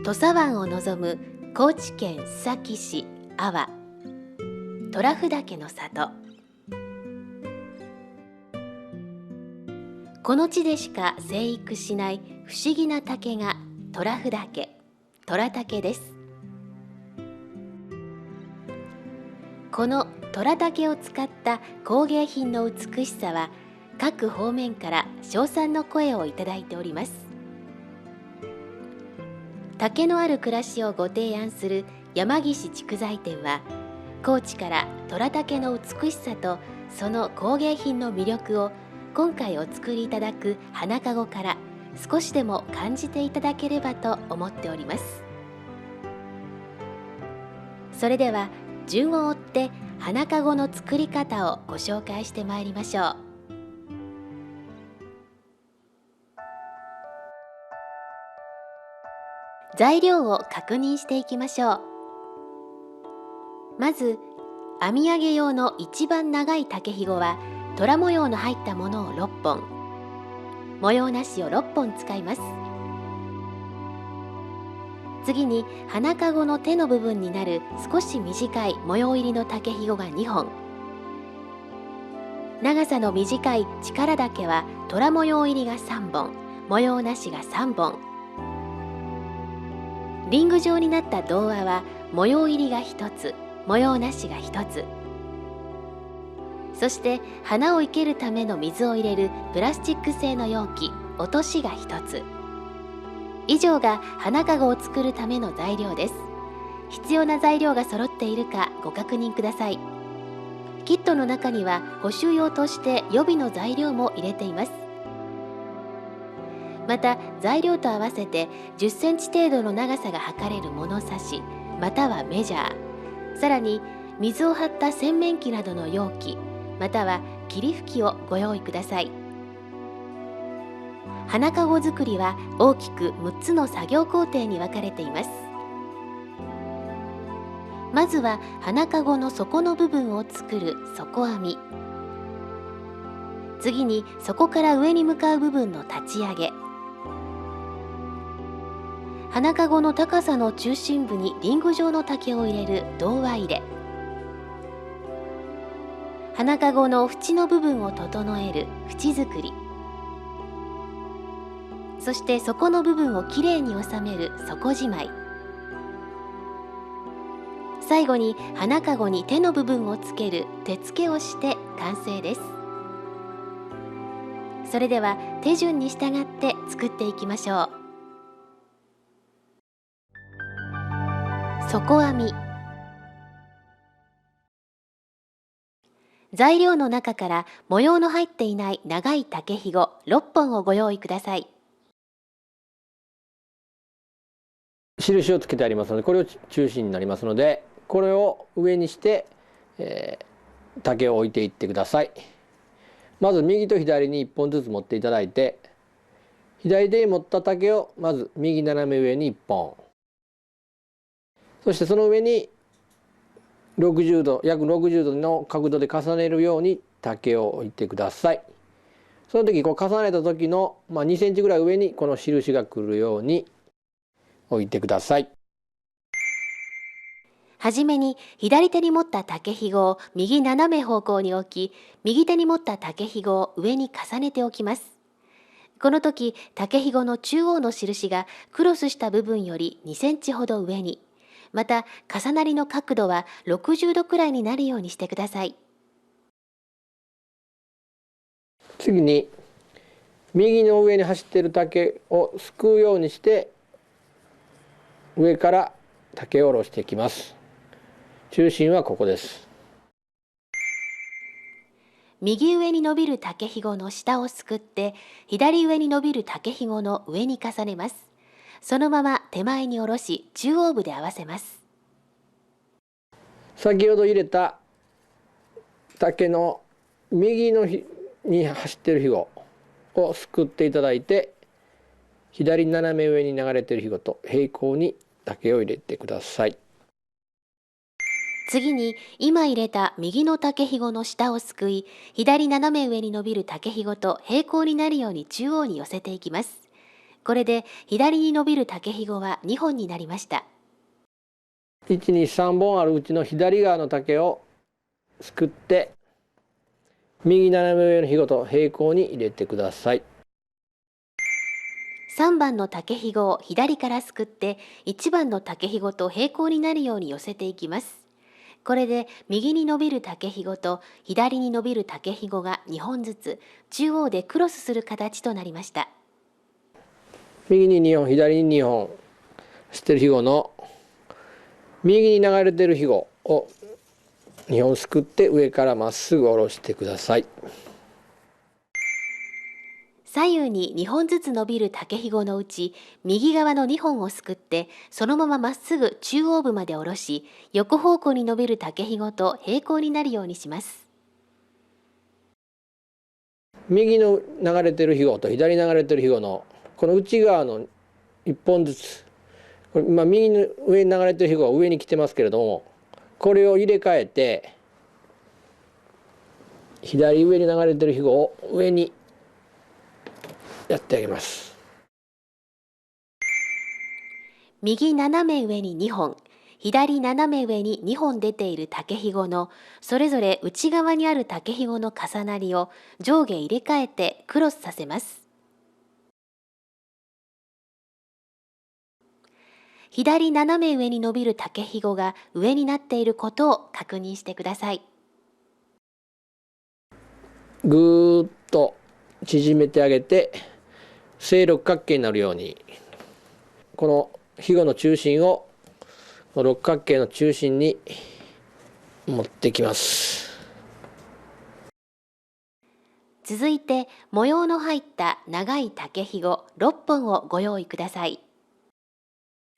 土佐湾を望む高知県須崎市阿波虎譜岳の里。この地でしか生育しない不思議な竹が虎譜岳、虎竹です。この虎竹を使った工芸品の美しさは各方面から称賛の声をいただいております。竹のある暮らしをご提案する山岸竹材店は、高知から虎竹の美しさとその工芸品の魅力を今回お作りいただく花かごから少しでも感じていただければと思っております。それでは順を追って花かごの作り方をご紹介してまいりましょう。材料を確認していきましょう。まず編み上げ用の一番長い竹ひごは虎模様の入ったものを6本、模様なしを6本使います。次に花かごの手の部分になる少し短い模様入りの竹ひごが2本、長さの短い力竹は虎模様入りが3本、模様なしが3本、リング状になった童話は模様入りが1つ、模様なしが1つ、そして花を生けるための水を入れるプラスチック製の容器、落としが1つ。以上が花かごを作るための材料です。必要な材料が揃っているかご確認ください。キットの中には補修用として予備の材料も入れています。また材料と合わせて10センチ程度の長さが測れる物差しまたはメジャー、さらに水を張った洗面器などの容器または霧吹きをご用意ください。花かご作りは大きく6つの作業工程に分かれています。まずは花かごの底の部分を作る底編み、次にそこから上に向かう部分の立ち上げ、花かごの高さの中心部にリング状の竹を入れる童話入れ、花かごの縁の部分を整える縁作り、そして底の部分をきれいに収める底じまい、最後に花かごに手の部分をつける手付けをして完成です。それでは手順に従って作っていきましょう。底編み。材料の中から模様の入っていない長い竹ひご6本をご用意ください。印をつけてありますので、これを中心になりますので、これを上にして、竹を置いていってください。まず右と左に1本ずつ持っていただいて、左手に持った竹をまず右斜め上に1本、そしてその上に60度、約60度の角度で重ねるように竹を置いてください。その時こう重ねた時の、2センチぐらい上にこの印が来るように置いてください。はじめに左手に持った竹ひごを右斜め方向に置き、右手に持った竹ひごを上に重ねておきます。この時竹ひごの中央の印がクロスした部分より2センチほど上に、また重なりの角度は60度くらいになるようにしてください。次に右の上に走っている竹をすくうようにして上から竹を下ろしていきます。中心はここです。右上に伸びる竹ひごの下をすくって左上に伸びる竹ひごの上に重ねます。そのまま手前に下ろし中央部で合わせます。先ほど入れた竹の右のに走っているひごをすくっていただいて、左斜め上に流れているひごと平行に竹を入れてください。次に今入れた右の竹ひごの下をすくい、左斜め上に伸びる竹ひごと平行になるように中央に寄せていきます。これで左に伸びる竹ひごは2本になりました。1、2、3本あるうちの左側の竹をすくって右斜め上のひごと平行に入れてください。3番の竹ひごを左からすくって1番の竹ひごと平行になるように寄せていきます。これで右に伸びる竹ひごと左に伸びる竹ひごが2本ずつ中央でクロスする形となりました。右に2本左に2本走ってるひごの右に流れてるひごを2本すくって上からまっすぐ下ろしてください。左右に2本ずつ伸びる竹ひごのうち右側の2本をすくってそのまままっすぐ中央部まで下ろし、横方向に伸びる竹ひごと平行になるようにします。右の流れてるひごと左に流れてるひごのこの内側の1本ずつ、これ今右の上に流れてるひごが上に来てますけれども、これを入れ替えて左上に流れてるひごを上にやってあげます。右斜め上に2本、左斜め上に2本出ている竹ひごのそれぞれ内側にある竹ひごの重なりを上下入れ替えてクロスさせます。左斜め上に伸びる竹ひごが上になっていることを確認してください。ぐーっと縮めてあげて正六角形になるように、このひごの中心を六角形の中心に持ってきます。続いて模様の入った長い竹ひご6本をご用意ください。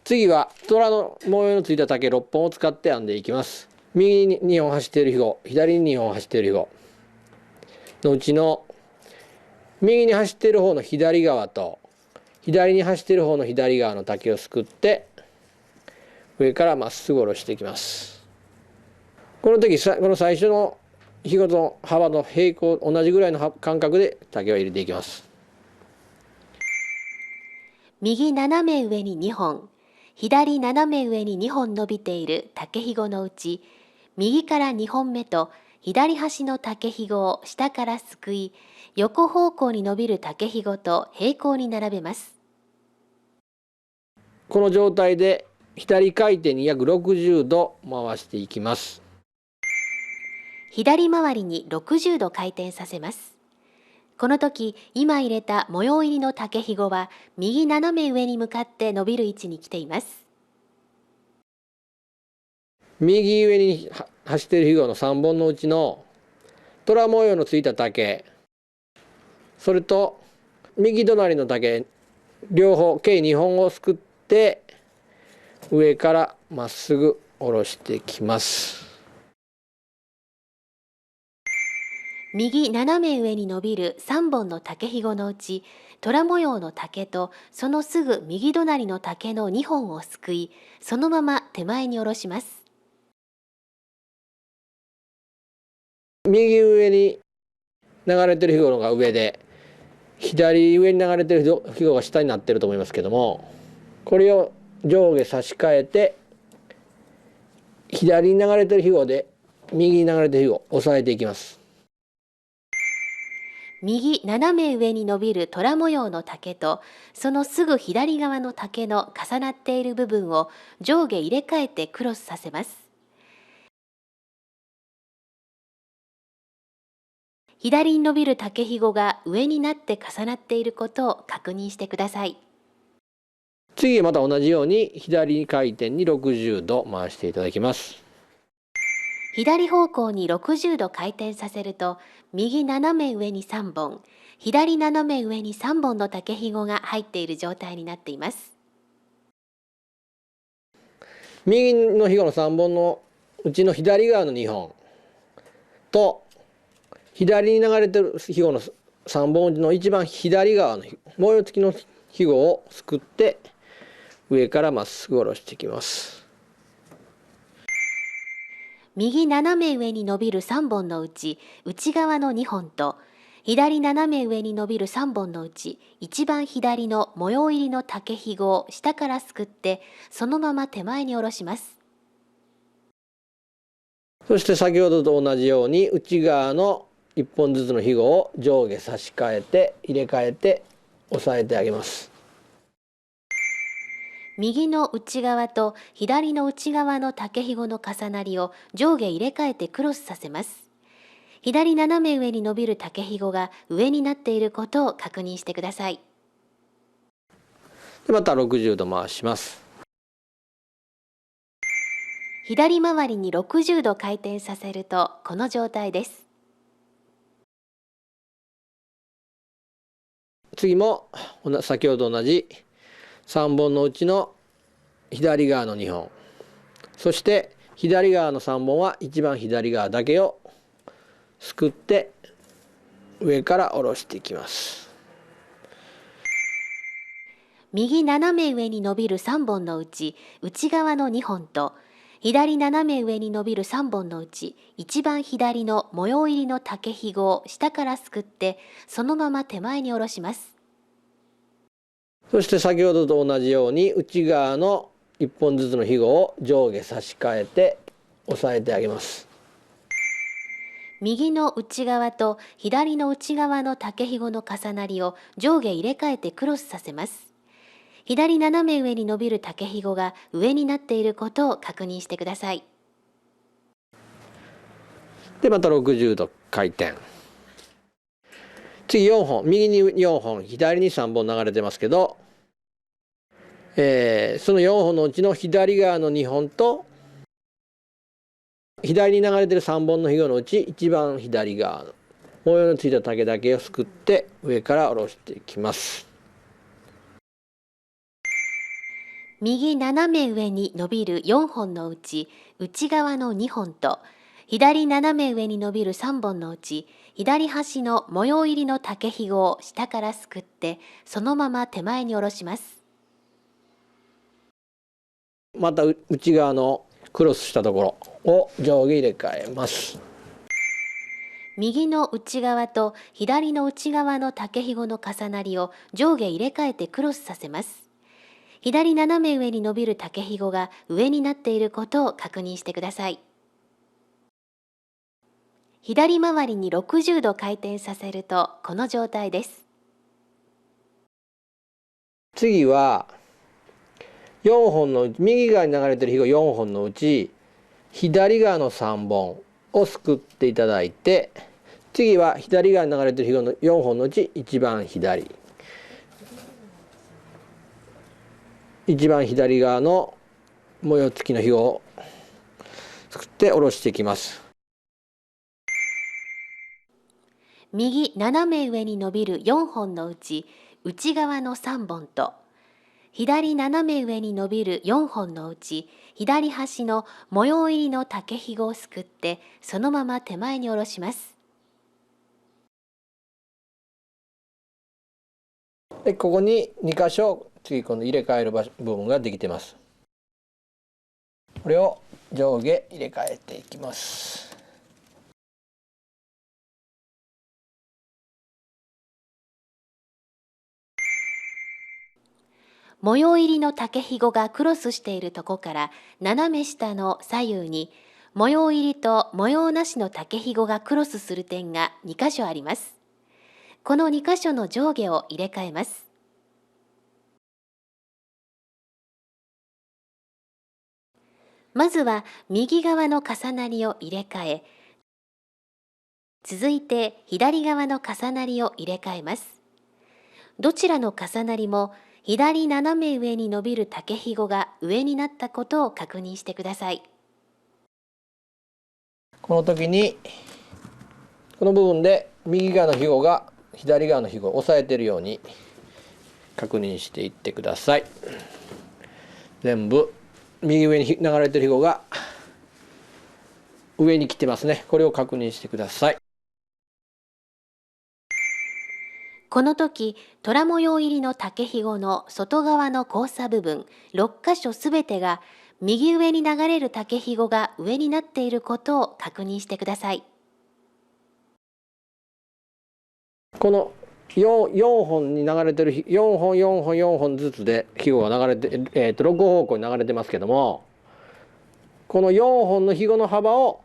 次は虎の模様のついた竹6本を使って編んでいきます。右に2本走っているひご、左に2本走っているひごのうちの右に走っている方の左側と左に走っている方の左側の竹をすくって上からまっすぐ下ろしていきます。この時この最初のひごの幅の平行同じぐらいの間隔で竹を入れていきます。右斜め上に2本、左斜め上に2本伸びている竹ひごのうち右から2本目と左端の竹ひごを下からすくい、横方向に伸びる竹ひごと平行に並べます。この状態で左回転に約60度回していきます。左回りに60度回転させます。この時、今入れた模様入りの竹ひごは右斜め上に向かって伸びる位置に来ています。右上に走っているひごの3本のうちの虎模様のついた竹、それと右隣の竹両方計2本をすくって上からまっすぐ下ろしてきます。右斜め上に伸びる3本の竹ひごのうち虎模様の竹とそのすぐ右隣の竹の2本をすくい、そのまま手前に下ろします。右上に流れてるひごが上で左上に流れてるひごが下になってると思いますけども、これを上下差し替えて左に流れてるひごで右に流れてるひごを押さえていきます。右斜め上に伸びる虎模様の竹とそのすぐ左側の竹の重なっている部分を上下入れ替えてクロスさせます。左に伸びる竹ひごが上になって重なっていることを確認してください。次また同じように左回転に60度回していただきます。左方向に60度回転させると右斜め上に3本、左斜め上に3本の竹ひごが入っている状態になっています。右のひごの3本のうちの左側の2本と左に流れてるひごの3本の一番左側の模様付きのひごをすくって上からまっすぐ下ろしていきます。右斜め上に伸びる3本のうち内側の2本と左斜め上に伸びる3本のうち一番左の模様入りの竹ひごを下からすくってそのまま手前に下ろします。そして先ほどと同じように内側の1本ずつのひごを上下差し替えて入れ替えて押さえてあげます。右の内側と左の内側の竹ひごの重なりを上下入れ替えてクロスさせます。左斜め上に伸びる竹ひごが上になっていることを確認してください。でまた60度回します。左回りに60度回転させるとこの状態です。次も先ほど同じ3本のうちの左側の2本、そして左側の3本は一番左側だけをすくって上から下ろしていきます。右斜め上に伸びる3本のうち内側の2本と左斜め上に伸びる3本のうち一番左の模様入りの竹ひごを下からすくってそのまま手前に下ろします。そして先ほどと同じように内側の1本ずつのひごを上下差し替えて押さえてあげます。右の内側と左の内側の竹ひごの重なりを上下入れ替えてクロスさせます。左斜め上に伸びる竹ひごが上になっていることを確認してください。でまた60度回転。次4本、右に4本左に3本流れてますけど、その4本のうちの左側の2本と左に流れてる3本のひごのうち一番左側の模様のついた竹だけをすくって上から下ろしていきます。右斜め上に伸びる4本のうち内側の2本と左斜め上に伸びる3本のうち左端の模様入りの竹ひごを下からすくってそのまま手前に下ろします。また内側のクロスしたところを上下入れ替えます。右の内側と左の内側の竹ひごの重なりを上下入れ替えてクロスさせます。左斜め上に伸びる竹ひごが上になっていることを確認してください。左回りに60度回転させるとこの状態です。次は4本のうち右側に流れてるひご4本のうち左側の3本をすくっていただいて、次は左側に流れてるひごの4本のうち一番左側の模様付きのひごをすくって下ろしていきます。右斜め上に伸びる4本のうち内側の3本と左斜め上に伸びる4本のうち左端の模様入りの竹ひごをすくってそのまま手前に下ろします。でここに2箇所次今度入れ替える部分ができてます。これを上下入れ替えていきます。模様入りの竹ひごがクロスしているとこから斜め下の左右に模様入りと模様なしの竹ひごがクロスする点が2箇所あります。この2箇所の上下を入れ替えます。まずは右側の重なりを入れ替え、続いて左側の重なりを入れ替えます。どちらの重なりも左斜め上に伸びる竹ひごが上になったことを確認してください。この時にこの部分で右側のひごが左側のひごを押さえているように確認していってください。全部右上に流れているひごが上に来てますね。これを確認してください。この時、虎模様入りの竹ひごの外側の交差部分6箇所すべてが右上に流れる竹ひごが上になっていることを確認してください。この4本に流れてる4本4本4本ずつで肥後が流れて、6方向に流れてますけども、この4本の肥後の幅を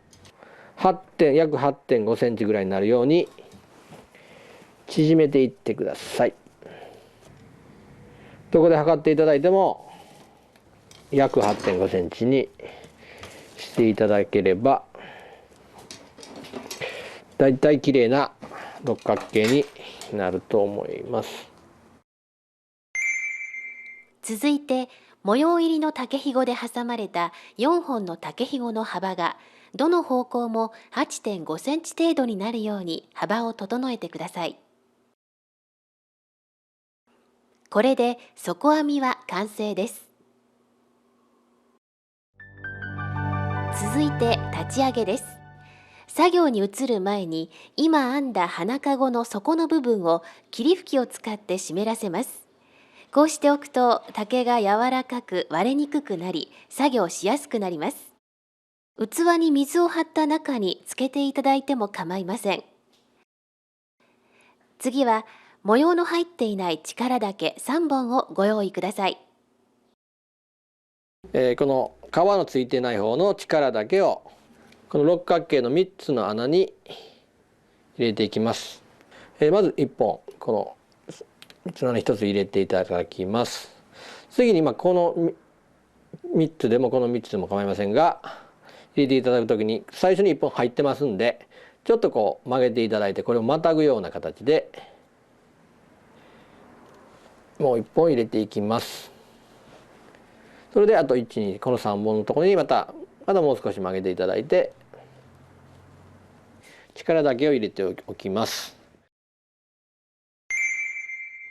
約 8.5 センチぐらいになるように縮めていってください。どこで測っていただいても約 8.5 センチにしていただければだいたい綺麗な六角形になると思います。続いて模様入りの竹ひごで挟まれた4本の竹ひごの幅がどの方向も 8.5 センチ程度になるように幅を整えてください。これで底編みは完成です。続いて立ち上げです。作業に移る前に今編んだ花かごの底の部分を霧吹きを使って湿らせます。こうしておくと竹が柔らかく割れにくくなり作業しやすくなります。器に水を張った中につけていただいても構いません。次は模様の入っていない力竹3本をご用意ください。この皮のついてない方の力竹をこの六角形の3つの穴に入れていきます。まず1本この3つの穴に1つ入れていただきます。次にこの3つでもこの3つでも構いませんが入れていただくときに最初に1本入ってますんでちょっとこう曲げていただいてこれをまたぐような形でもう1本入れていきます。それであと1、2この3本のところにまたもう少し曲げていただいて力だけを入れておきます。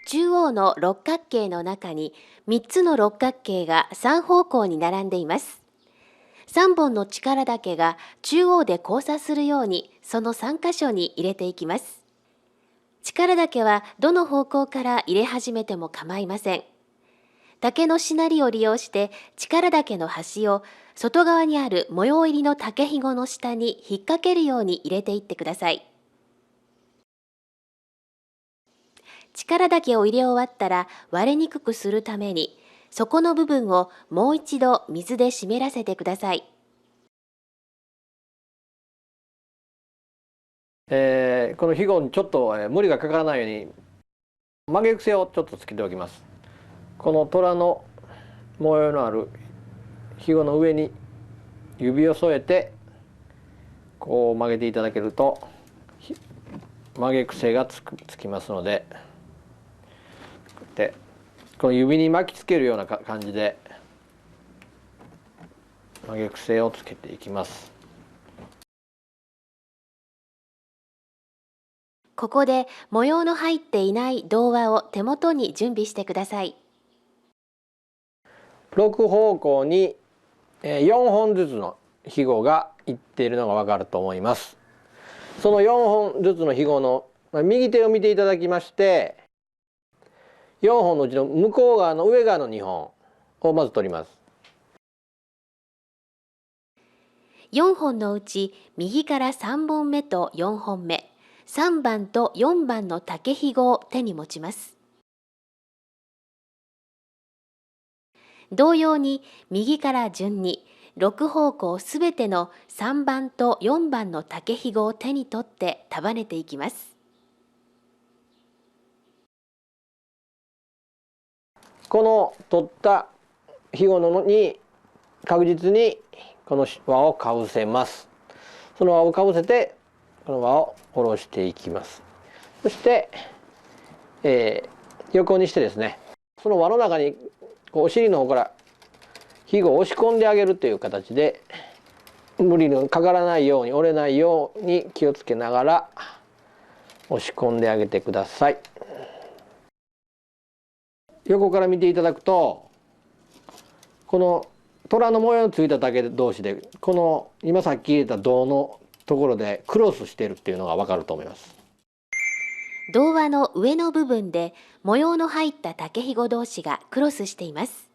中央の六角形の中に3つの六角形が3方向に並んでいます。3本の力竹が中央で交差するようにその3箇所に入れていきます。力竹はどの方向から入れ始めても構いません。竹のしなりを利用して力竹の端を外側にある模様入りの竹ひごの下に引っ掛けるように入れていってください。力竹を入れ終わったら割れにくくするために底の部分をもう一度水で湿らせてください。このひごにちょっと無理がかからないように曲げ癖をちょっとつけておきます。この虎の模様のあるひごの上に指を添えてこう曲げていただけると曲げ癖がつきますのでこの指に巻きつけるような感じで曲げ癖をつけていきます。ここで模様の入っていない童話を手元に準備してください。6方向に4本ずつのひごがいっているのがわかると思います。その4本ずつのひごの右手を見ていただきまして4本のうちの向こう側の上側の2本をまず取ります。4本のうち右から3本目と4本目、3番と4番の竹ひごを手に持ちます。同様に右から順に6方向すべての3番と4番の竹ひごを手に取って束ねていきます。この取ったひごのに確実にこの輪をかぶせます。その輪をかぶせてこの輪を下ろしていきます。そして、横にしてですねその輪の中にお尻の方からひごを押し込んであげるという形で無理のかからないように折れないように気をつけながら押し込んであげてください。横から見ていただくとこの虎の模様のついた竹同士でこの今さっき入れた胴のところでクロスしているっていうのが分かると思います。童話の上の部分で模様の入った竹ひご同士がクロスしています。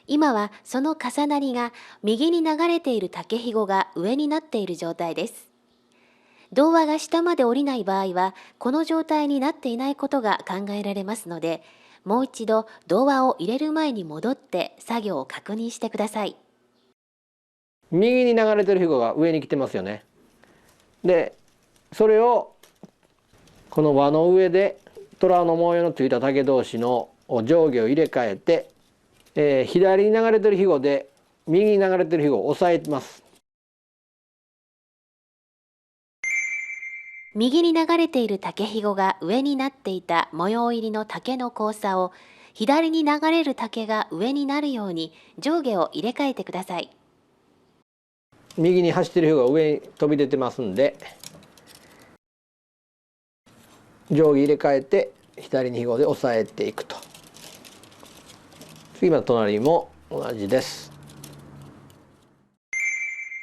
今はその重なりが右に流れている竹ひごが上になっている状態です。童話が下まで降りない場合は、この状態になっていないことが考えられますので、もう一度童話を入れる前に戻って作業を確認してください。右に流れてるひごが上に来てますよね。でそれをこの輪の上で虎の模様のついた竹同士の上下を入れ替えて、左に流れてるひごで右に流れてるひごを押さえます。右に流れている竹ひごが上になっていた模様入りの竹の交差を、左に流れる竹が上になるように上下を入れ替えてください。右に走ってるひごが上に飛び出てますんで、上下入れ替えて左にひごで押さえていくと。次の隣も同じです。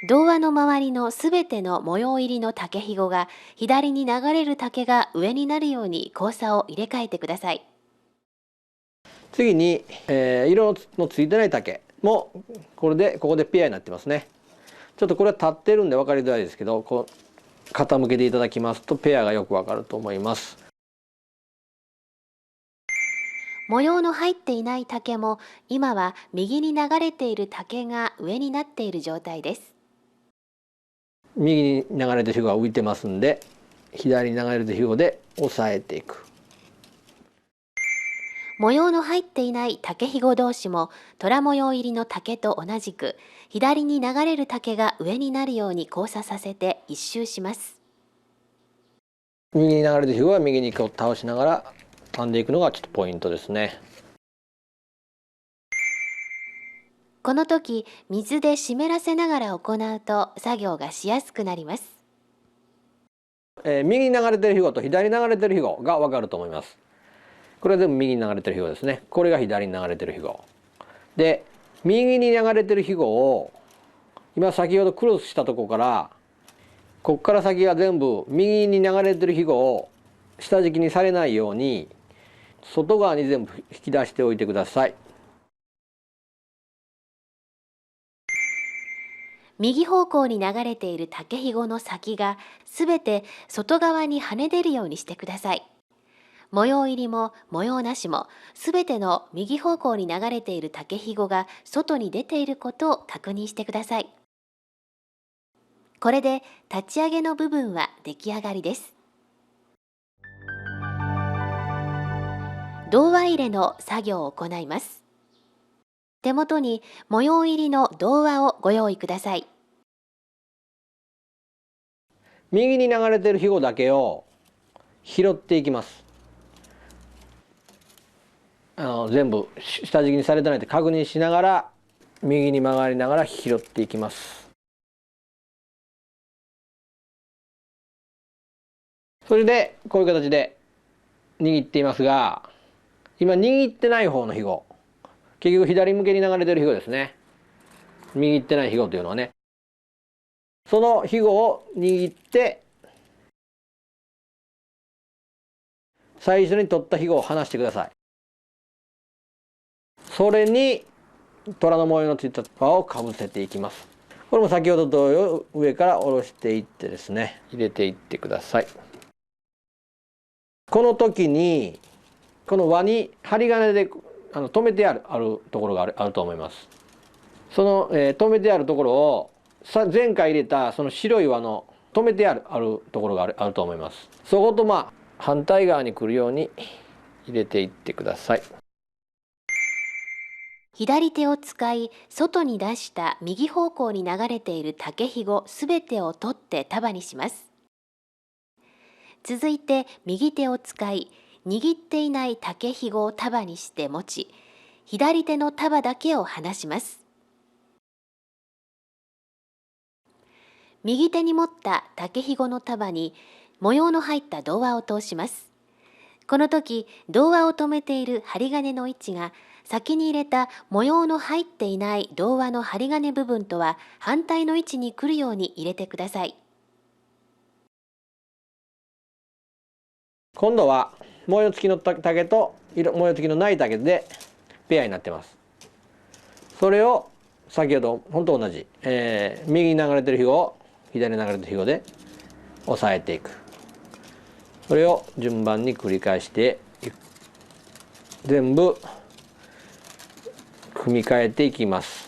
童話の周りのすべての模様入りの竹ひごが左に流れる竹が上になるように交差を入れ替えてください。次に、色のついてない竹もここでペアになってますね。ちょっとこれは立ってるんで分かりづらいですけど、こう傾けていただきますとペアがよくわかると思います。模様の入っていない竹も今は右に流れている竹が上になっている状態です。右に流れてるひごが浮いてますんで、左に流れてるひごで押さえていく。模様の入っていない竹ひご同士も虎模様入りの竹と同じく左に流れる竹が上になるように交差させて一周します。右に流れてるひごは右にこう倒しながら編んでいくのがちょっとポイントですね。この時水で湿らせながら行うと作業がしやすくなります。右に流れてるひごと左に流れてるひごが分かると思います。これは全部右に流れてるひごですね。これが左に流れてるひごで、右に流れてるひごを今先ほどクロスしたところからここから先は全部右に流れてるひごを下敷きにされないように外側に全部引き出しておいてください。右方向に流れている竹ひごの先がすべて外側に跳ね出るようにしてください。模様入りも模様なしもすべての右方向に流れている竹ひごが外に出ていることを確認してください。これで立ち上げの部分は出来上がりです。童話入れの作業を行います。手元に模様入りの童話をご用意ください。右に流れてるひごだけを拾っていきます。全部下敷きにされてないって確認しながら右に曲がりながら拾っていきます。それでこういう形で握っていますが、今握ってない方のひご、結局左向けに流れてるひごですね。握ってないひごというのはね、そのひごを握って最初に取ったひごを離してください。それに虎の模様のついた輪をかぶせていきます。これも先ほど同様上から下ろしていってですね、入れていってください。この時にこの輪に針金で留めてあるところがあると思います。その、留めてあるところを前回入れたその白い輪の留めてあるところがあると思います。そこと反対側に来るように入れていってください。左手を使い外に出した右方向に流れている竹ひごすべてを取って束にします。続いて右手を使い握っていない竹ひごを束にして持ち、左手の束だけを離します。右手に持った竹ひごの束に模様の入った童話を通します。この時童話を留めている針金の位置が先に入れた模様の入っていない童話の針金部分とは反対の位置に来るように入れてください。今度は模様付きの竹と模様付きのない竹でペアになってます。それを先ほど本と同じ、右に流れてるひごを左に流れてるひごで押さえていく。それを順番に繰り返して全部組み替えていきます。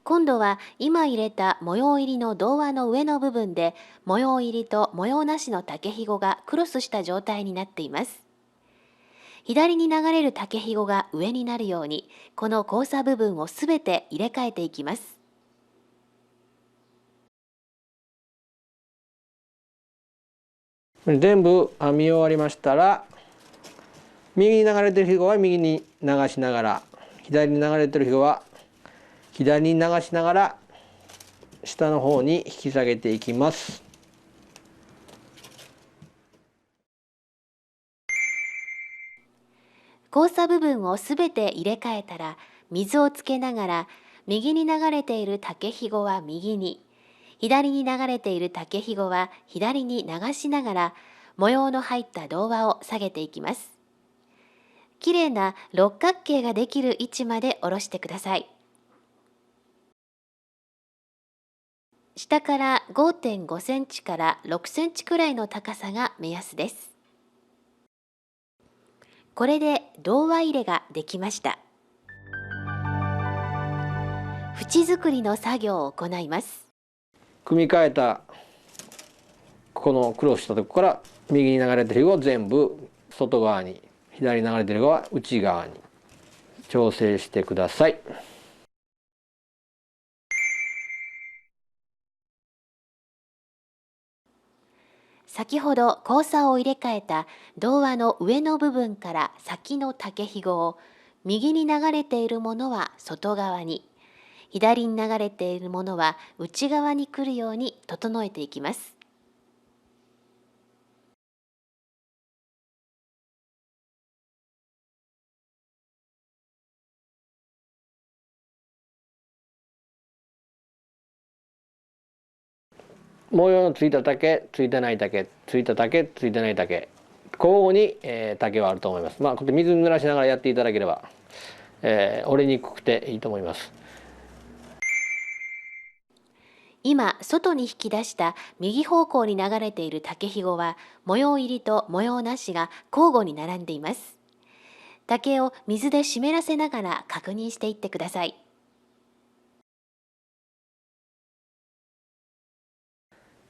今度は今入れた模様入りの童話の上の部分で模様入りと模様なしの竹ひごがクロスした状態になっています。左に流れる竹ひごが上になるようにこの交差部分をすべて入れ替えていきます。全部編み終わりましたら、右に流れてるひごは右に流しながら、左に流れてるひごは左に流しながら下の方に引き下げていきます。交差部分をすべて入れ替えたら水をつけながら右に流れている竹ひごは右に、左に流れている竹ひごは左に流しながら模様の入った童話を下げていきます。きれいな六角形ができる位置まで下ろしてください。下から 5.5 センチから6センチくらいの高さが目安です。これで童話入れができました。縁作りの作業を行います。組み替えたこのクロスしたところから右に流れてるひごを全部外側に、左に流れてるひごは内側に調整してください。先ほど交差を入れ替えた童話の上の部分から先の竹ひごを右に流れているものは外側に、左に流れているものは内側に来るように整えていきます。模様のついた竹、ついてない竹、ついた竹、ついてない竹、交互に、竹はあると思います。これ水に濡らしながらやっていただければ、折れにくくていいと思います。今外に引き出した右方向に流れている竹ひごは模様入りと模様なしが交互に並んでいます。竹を水で湿らせながら確認していってください。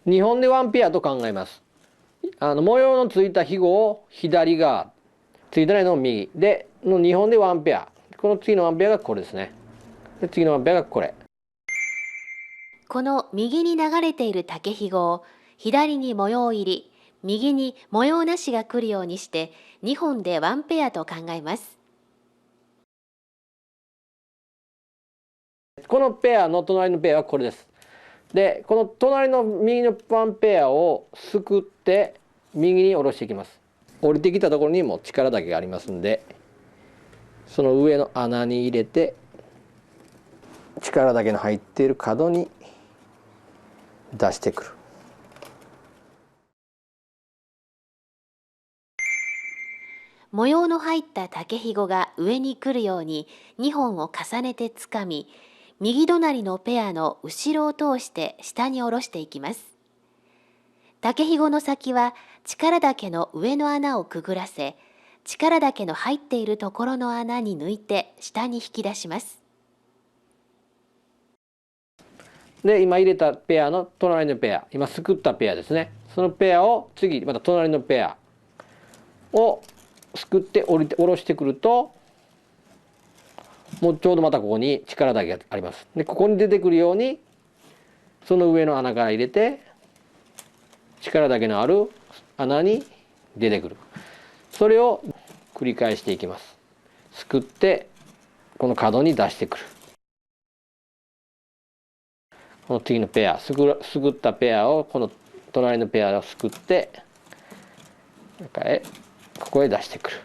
2本でワンペアと考えます。模様のついたひごを左側、ついてないのを右での2本でワンペア。この次のワンペアがこれですね。で次のワンペアがこれ。この右に流れている竹ひごを左に模様入り、右に模様なしが来るようにして2本でワンペアと考えます。このペアの隣のペアはこれです。でこの隣の右のワンペアをすくって右に下ろしていきます。降りてきたところにも力だけがありますんで、その上の穴に入れて力だけの入っている角に出してくる。模様の入った竹ひごが上に来るように2本を重ねてつかみ、右隣のペアの後ろを通して下に下ろしていきます。竹ひごの先は力だけの上の穴をくぐらせ、力だけの入っているところの穴に抜いて下に引き出します。で今入れたペアの隣のペア、今すくったペアですね。そのペアを次また隣のペアをすくって下ろしてくると、もうちょうどまたここに力だけがあります。でここに出てくるようにその上の穴から入れて力だけのある穴に出てくる。それを繰り返していきます。すくってこの角に出してくる。この次のペア、すくったペアをこの隣のペアをすくって中へここへ出してくる。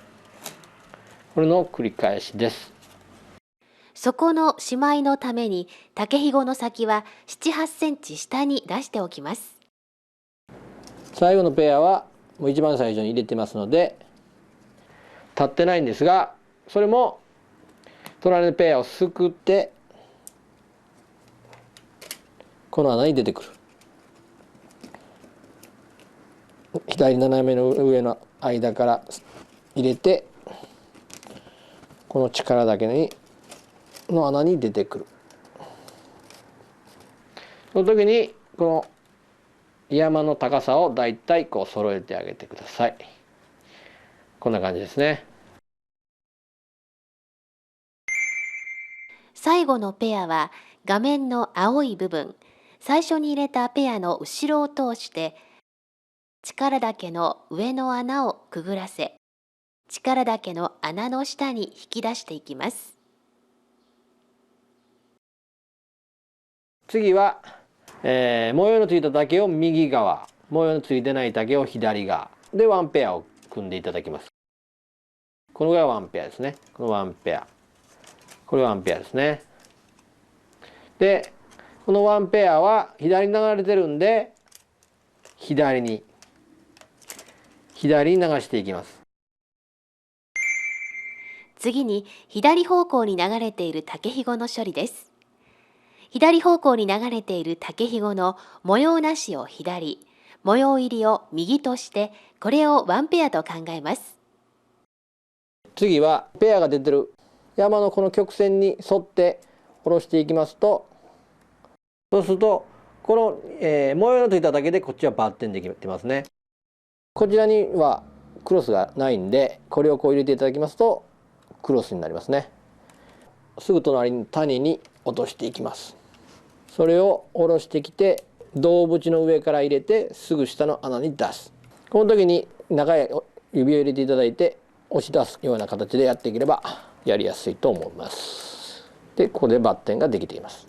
これの繰り返しです。底のしまいのために竹ひごの先は7、8センチ下に出しておきます。最後のペアはもう一番最初に入れてますので立ってないんですが、それも隣のペアをすくってこの穴に出てくる。左斜めの上の間から入れて、この力だけの穴に出てくる。その時にこの山の高さをだいたいこう揃えてあげてください。こんな感じですね。最後のペアは画面の青い部分、最初に入れたペアの後ろを通して力だけの上の穴をくぐらせ、力だけの穴の下に引き出していきます。次は、模様のついた竹を右側、模様のついてない竹を左側でワンペアを組んでいただきます。このぐらいワンペアですね。このワンペア、これワンペアですね。でこのワンペアは左に流れてるんで左に流していきます。次に左方向に流れている竹ひごの処理です。左方向に流れている竹ひごの模様なしを左、模様入りを右として、これをワンペアと考えます。次はペアが出てる山のこの曲線に沿って下ろしていきますと、そうするとこの、模様のついただけでこっちはバッテンできてますね。こちらにはクロスがないんで、これをこう入れていただきますとクロスになりますね。すぐ隣に谷に落としていきます。それを下ろしてきて胴縁の上から入れてすぐ下の穴に出す。この時に中へ指を入れていただいて押し出すような形でやっていければやりやすいと思います。でここでバッテンができています。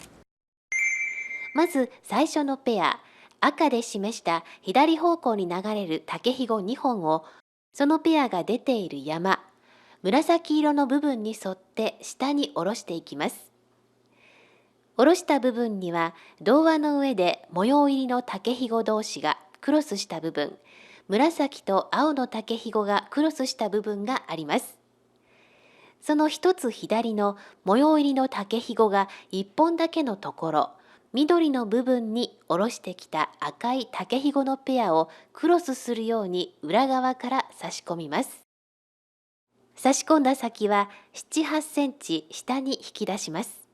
まず最初のペア、赤で示した左方向に流れる竹ひご2本をそのペアが出ている山、紫色の部分に沿って下に下ろしていきます。下ろした部分には童話の上で模様入りの竹ひご同士がクロスした部分、紫と青の竹ひごがクロスした部分があります。その一つ左の模様入りの竹ひごが一本だけのところ、緑の部分に下ろしてきた赤い竹ひごのペアをクロスするように裏側から差し込みます。差し込んだ先は7、8センチ下に引き出します。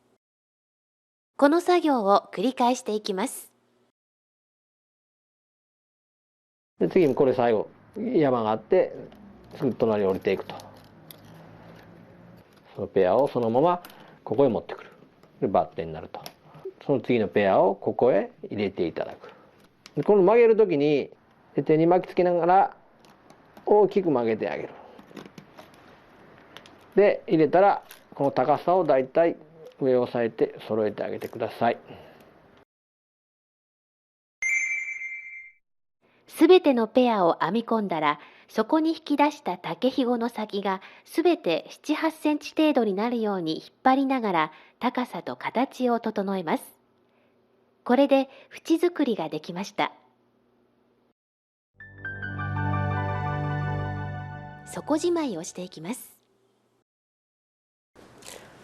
この作業を繰り返していきます。で次にこれ最後山があってすぐ隣に降りていくと、そのペアをそのままここへ持ってくる。でバッテンになると。その次のペアをここへ入れていただく。でこの曲げる時に手に巻きつけながら大きく曲げてあげる。で入れたらこの高さをだいたい上を押さえて揃えてあげてください。すべてのペアを編み込んだら、そこに引き出した竹ひごの先がすべて7、8センチ程度になるように引っ張りながら高さと形を整えます。これで縁作りができました。底じまいをしていきます。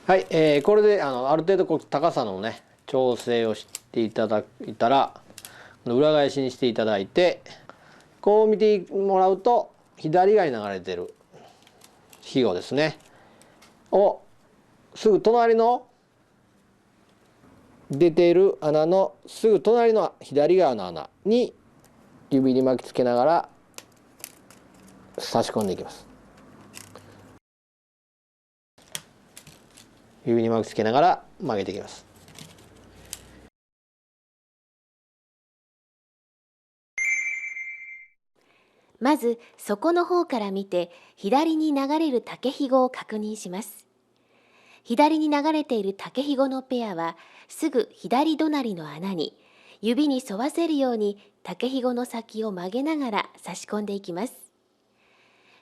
はい、これである程度こう高さのね調整をしていただいたら裏返しにしていただいて、こう見てもらうと左側に流れてるひごですねをすぐ隣の出ている穴のすぐ隣の左側の穴に指に巻きつけながら差し込んでいきます。指に巻きつけながら曲げていきます。まず底の方から見て左に流れる竹ひごを確認します。左に流れている竹ひごのペアはすぐ左隣の穴に指に沿わせるように竹ひごの先を曲げながら差し込んでいきます。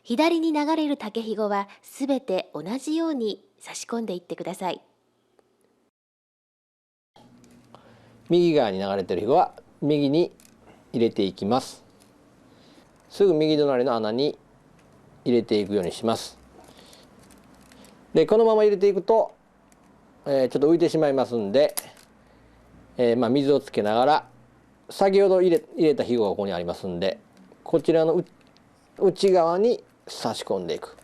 左に流れる竹ひごはすべて同じように差し込んでいってください。右側に流れているひごは右に入れていきます。すぐ右隣の穴に入れていくようにします。でこのまま入れていくと、ちょっと浮いてしまいますんで、水をつけながら先ほど入れたひごがここにありますんで、こちらの内側に差し込んでいく。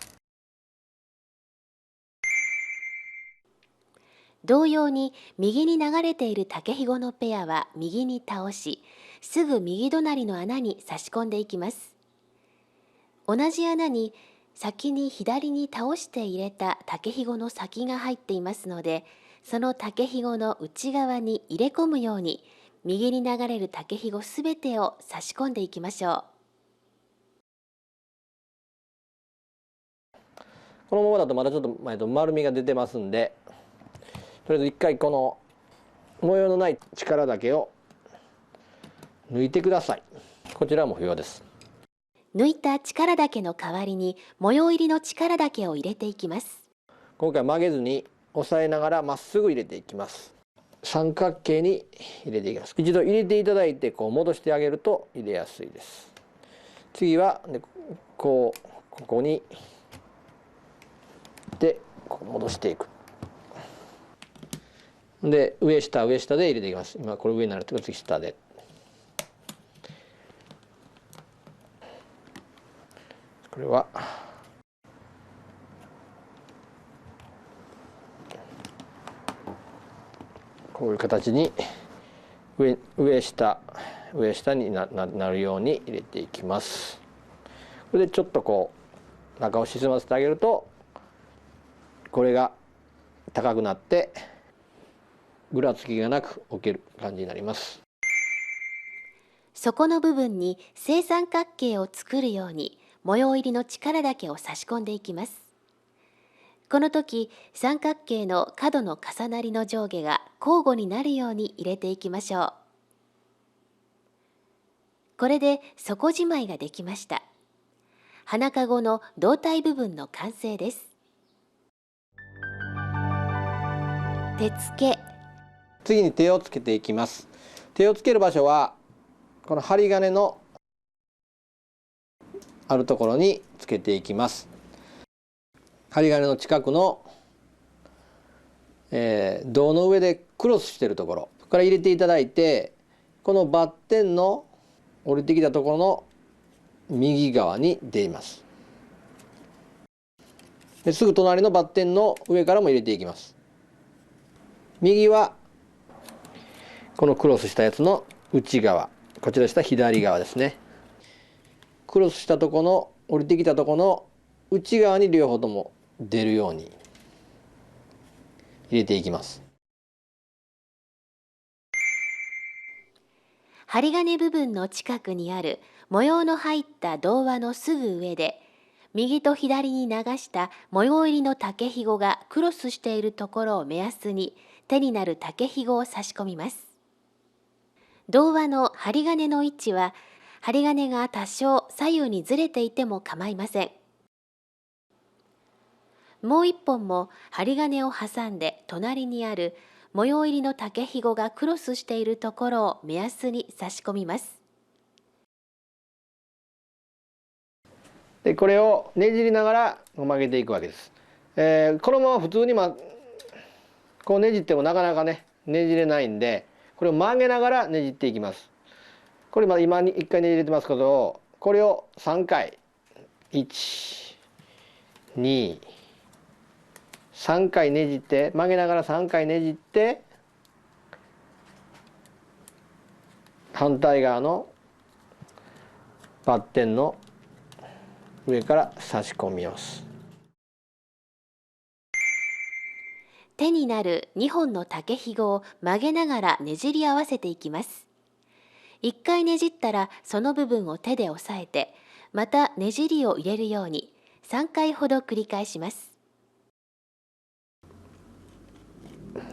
同様に右に流れている竹ひごのペアは右に倒し、すぐ右隣の穴に差し込んでいきます。同じ穴に先に左に倒して入れた竹ひごの先が入っていますので、その竹ひごの内側に入れ込むように右に流れる竹ひごすべてを差し込んでいきましょう。このままだとまだちょっと丸みが出てますんで、とりあえず一回この模様のない力だけを抜いてください。こちらも不要です。抜いた力だけの代わりに模様入りの力だけを入れていきます。今回曲げずに押さえながらまっすぐ入れていきます。三角形に入れていきます。一度入れていただいてこう戻してあげると入れやすいです。次はここにでこう戻していく。で上下で入れていきます。今これ上になると次下で。これはこういう形に上下になるように入れていきます。これでちょっとこう中を沈ませてあげるとこれが高くなってぐらつきがなく置ける感じになります。底の部分に正三角形を作るように模様入りの力だけを差し込んでいきます。この時三角形の角の重なりの上下が交互になるように入れていきましょう。これで底じまいができました。花かごの胴体部分の完成です。手付け。次に手をつけていきます。手をつける場所はこの針金のあるところにつけていきます。針金の近くの、胴の上でクロスしているところから入れていただいて、このバッテンの降りてきたところの右側に出ます。ですぐ隣のバッテンの上からも入れていきます。右はこのクロスしたやつの内側、こちら下左側ですね。クロスしたところの降りてきたところの内側に両方とも出るように入れていきます。針金部分の近くにある模様の入った胴輪のすぐ上で、右と左に流した模様入りの竹ひごがクロスしているところを目安に手になる竹ひごを差し込みます。胴輪の針金の位置は針金が多少左右にずれていても構いません。もう一本も針金を挟んで隣にある模様入りの竹ひごがクロスしているところを目安に差し込みます。でこれをねじりながら曲げていくわけです。このまま普通にこうねじってもなかなかねねじれないんで、これを曲げながらねじっていきます。これ今1回ねじれてますけど、これを3回1、2、3回ねじって曲げながら3回ねじって反対側のバッテンの上から差し込みます。手になる2本の竹ひごを曲げながらねじり合わせていきます。1回ねじったらその部分を手で押さえて、またねじりを入れるように3回ほど繰り返します。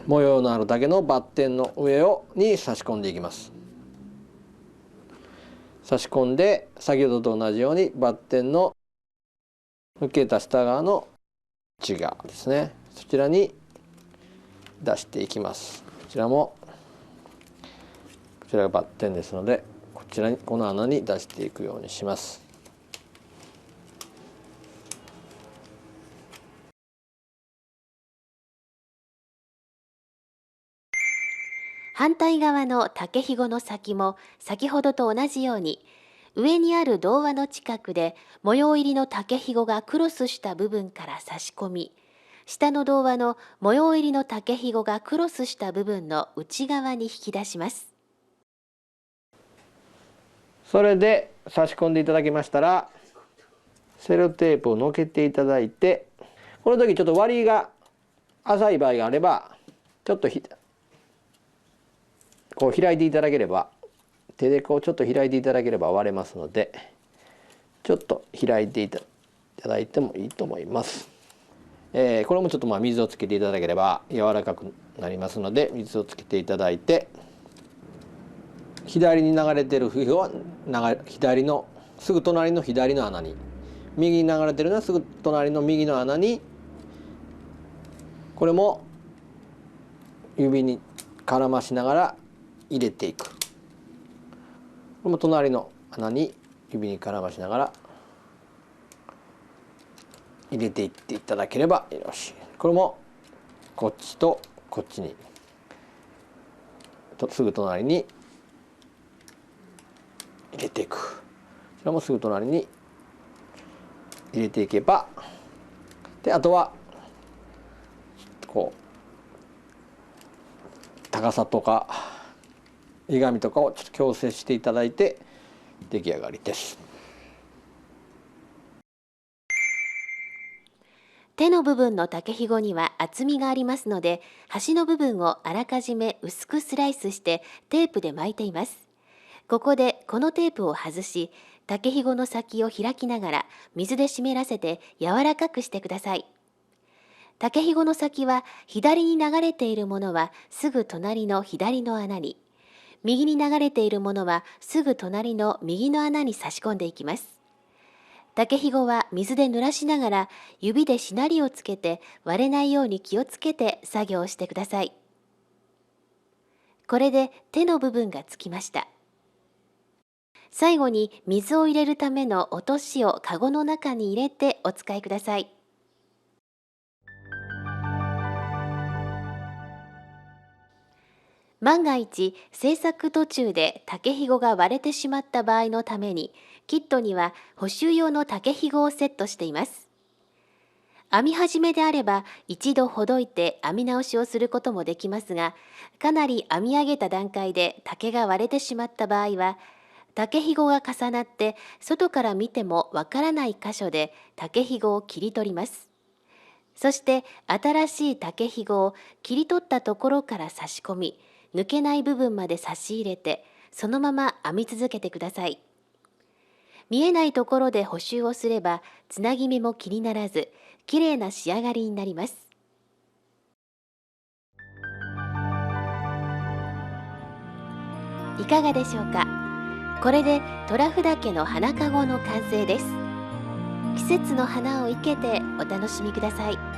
模様のある竹のバッテンの上に差し込んでいきます。差し込んで先ほどと同じようにバッテンの抜けた下側の内側ですね、そちらに出していきます。こちらがバッテンですので、この穴に出していくようにします。反対側の竹ひごの先も先ほどと同じように、上にある童話の近くで模様入りの竹ひごがクロスした部分から差し込み、下の童話の模様入りの竹ひごがクロスした部分の内側に引き出します。それで差し込んでいただきましたら、セロテープをのけていただいて、この時ちょっと割りが浅い場合があれば、ちょっとこう開いていただければ、手でこうちょっと開いていただければ割れますので、ちょっと開いていただいてもいいと思います。これもちょっと水をつけていただければ柔らかくなりますので、水をつけていただいて、左に流れている筆を左のすぐ隣の左の穴に、右に流れているのはすぐ隣の右の穴に、これも指に絡ましながら入れていく。これも隣の穴に指に絡ましながら入れていっていただければよろしい。これもこっちとこっちにすぐ隣に入れていく。こちらもすぐ隣に入れていけば、であとはこう高さとか歪みとかをちょっと矯正していただいて出来上がりです。手の部分の竹ひごには厚みがありますので、端の部分をあらかじめ薄くスライスしてテープで巻いています。ここでこのテープを外し、竹ひごの先を開きながら水で湿らせて柔らかくしてください。竹ひごの先は左に流れているものはすぐ隣の左の穴に、右に流れているものはすぐ隣の右の穴に差し込んでいきます。竹ひごは水で濡らしながら指でしなりをつけて割れないように気をつけて作業をしてください。これで手の部分がつきました。最後に水を入れるための落としをかごの中に入れてお使いください。万が一製作途中で竹ひごが割れてしまった場合のために、キットには補修用の竹ひごをセットしています。編み始めであれば一度ほどいて編み直しをすることもできますが、かなり編み上げた段階で竹が割れてしまった場合は、竹ひごが重なって外から見てもわからない箇所で竹ひごを切り取ります。そして新しい竹ひごを切り取ったところから差し込み、抜けない部分まで差し入れて、そのまま編み続けてください。見えないところで補修をすれば、つなぎ目も気にならず、きれいな仕上がりになります。いかがでしょうか。これで虎譜岳の花かごの完成です。季節の花を生けてお楽しみください。